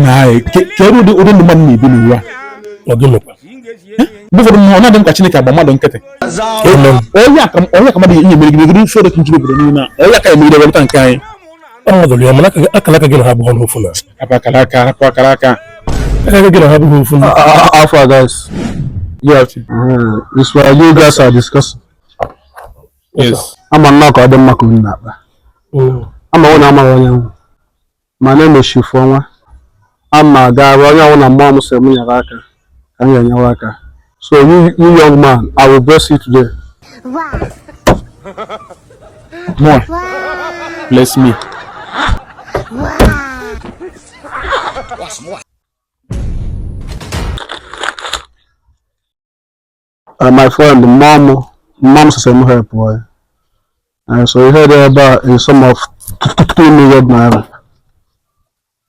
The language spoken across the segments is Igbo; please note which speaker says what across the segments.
Speaker 1: na ke ru uri ni man ni bi ni wa
Speaker 2: ogene kwa
Speaker 1: bu fo mo na dem ka Chineke agba mmadụ nkete oya kama dị ihe mere gị so de kinjiro buru ni na oya ka emere weta nke anyị
Speaker 2: ọmọdụ ya mana akala ka gị na ha bụ ọnụ ofu na
Speaker 1: apakala aka
Speaker 2: aka gị na ha bụ ofu na
Speaker 3: Alpha guys.
Speaker 1: yes
Speaker 3: This why you guys are discussing.
Speaker 1: yes
Speaker 3: I'm not going to make you na. I'm onye. My name is Shifonwa. I'm a guy onye na mom say me aka. Kan ya nyawa aka. So you young man, I will bless you today.
Speaker 1: more bless me
Speaker 3: My friend, mom says I'm help boy. So you heard about a sum of 2 million naira.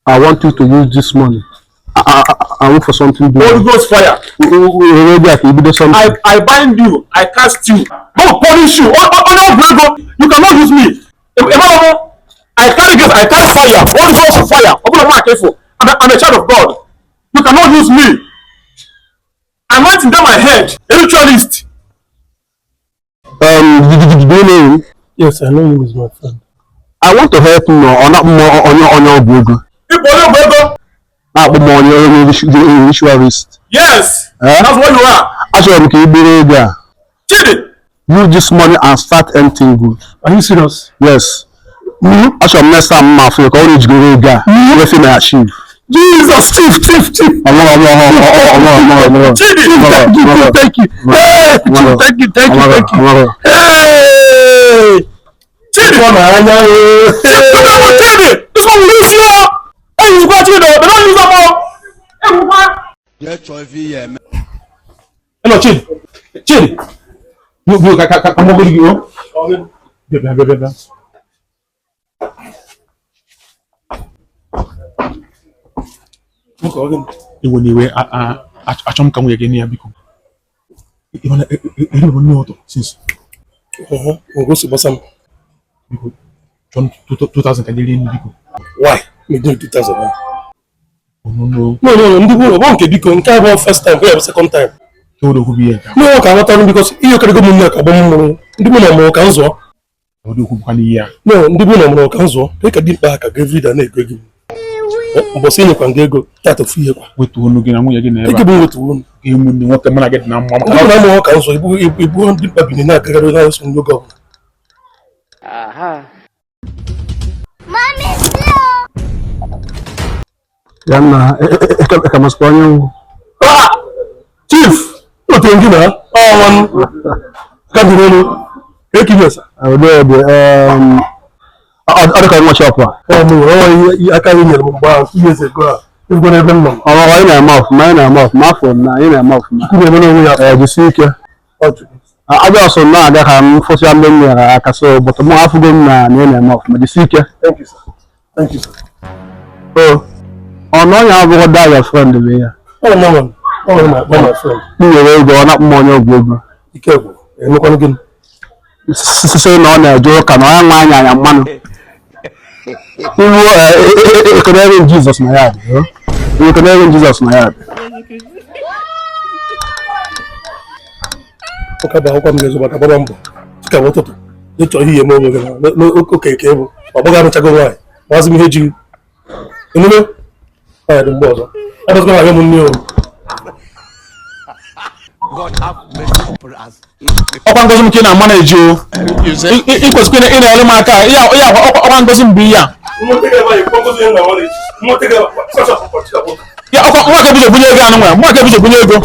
Speaker 3: I want you to use this money. I look for something good.
Speaker 1: Holy Ghost fire. I bind you. I cast you. God punish you. You cannot use me. I carry gifts. I cast fire. Holy Ghost fire. Open up my careful. I'm a child of God. You cannot use me. I'm writing down my head. A ritualist.
Speaker 3: Do you know him?
Speaker 2: Yes, I know him is my friend.
Speaker 3: I want to help him on your Google. On your ritualist.
Speaker 1: Yes. That's what you are.
Speaker 3: Actually, use this money and start emptying good.
Speaker 2: Are you serious?
Speaker 3: Yes. Actually, next time my friend call you guy. Everything I achieve.
Speaker 2: Jesus, chief.
Speaker 3: Thank you.
Speaker 1: Hey! This one will lose you. Hey, you got you though. They don't use them all. Hello, Chin. You come over here. Bebe. Iwe achọm ka nwunye gị na ya biko. Ihe bụ nne ọtọ since.
Speaker 2: Ngosi gbasam.
Speaker 1: Biko, John 2000 ka dịrị nri biko.
Speaker 2: Why? Me do 2000.
Speaker 1: No.
Speaker 2: Ndị bụ ọgbọ nke biko nke abụọ first time, bụ second time.
Speaker 1: Kedu okwu biye ka?
Speaker 2: No, ka aghọta because ihe okerego m nne ka agba mmụrụ. Ndị bụ na mụrụ ka nzọ.
Speaker 1: Kedu okwu bụkwa n'ihe a?
Speaker 2: No, ndị bụ na mụrụ ka nzọ. Ka dị mkpa ka David na-ego gị. Mbọsị nyekwa gị ego tata fu ihe kwa.
Speaker 1: Wetu onu gị na nwunye gị na ebe.
Speaker 2: Eke bụ wetu onu.
Speaker 1: Emu ndị nwoke mụ na gị dị na mma
Speaker 2: maka na mụrụ ka nzọ ibu ndị mkpa bi na-agagharị na eso ndị oge ọbụla.
Speaker 4: Aha.
Speaker 3: Yana, ekamasponyo.
Speaker 2: Chief, otu ngị na ọnwa kadịrị ekimesa.
Speaker 3: Ọ ka nwa shop a.
Speaker 2: Aka anyị nyere m mgbe ahụ 2 years ago a. Ezigbo ebe m nọ.
Speaker 3: Anyị na-eme ọfụma afọ na anyị na-eme ọfụma.
Speaker 2: Chukwu na-eme n'onwe ya.
Speaker 3: Jisi ike. Abịa ọsọ na-aga ka m fụsịa mgbe m nyere aka so bụtụ mụ afụgo m na anyị na-eme ọfụma. Jisi ike.
Speaker 2: Thank you, sir. Thank you, sir.
Speaker 3: Ọnụ onye abụghị da your friend bụ ya.
Speaker 2: Ọ my friend.
Speaker 3: M nyere ego ọ na-akpọ m onye ọgwụ ego.
Speaker 2: Ike bụ emekwanụ gịnị?
Speaker 3: Sisi na ọ na-eje ụka na onye nwe anya mmanụ. Iwu ekenere Jizọs na ya dị. Ekenere Jizọs na ya dị.
Speaker 2: Ụka bụ akwụkwọ m ga-ezo maka gbaba mbọ. Chika bụ ụtụtụ. Ịchọ ihe eme onwe gị n'oke eke bụ. Ọ bụghị arụchago nwaanyị. Maazị m ihe ji. Emume? Ọ ya dị mgbe ọzọ. Adọzikwa na-aga m nne o.
Speaker 1: Ọkwa ngozi m ka ị na-ama na-eji o. Ịkwesịkwa ị na-ele m aka ọkwa ngozi m bụ ihe a. Nwa ka ebido bunye ego anụ nwere. Nwa ka ebido bunye ego.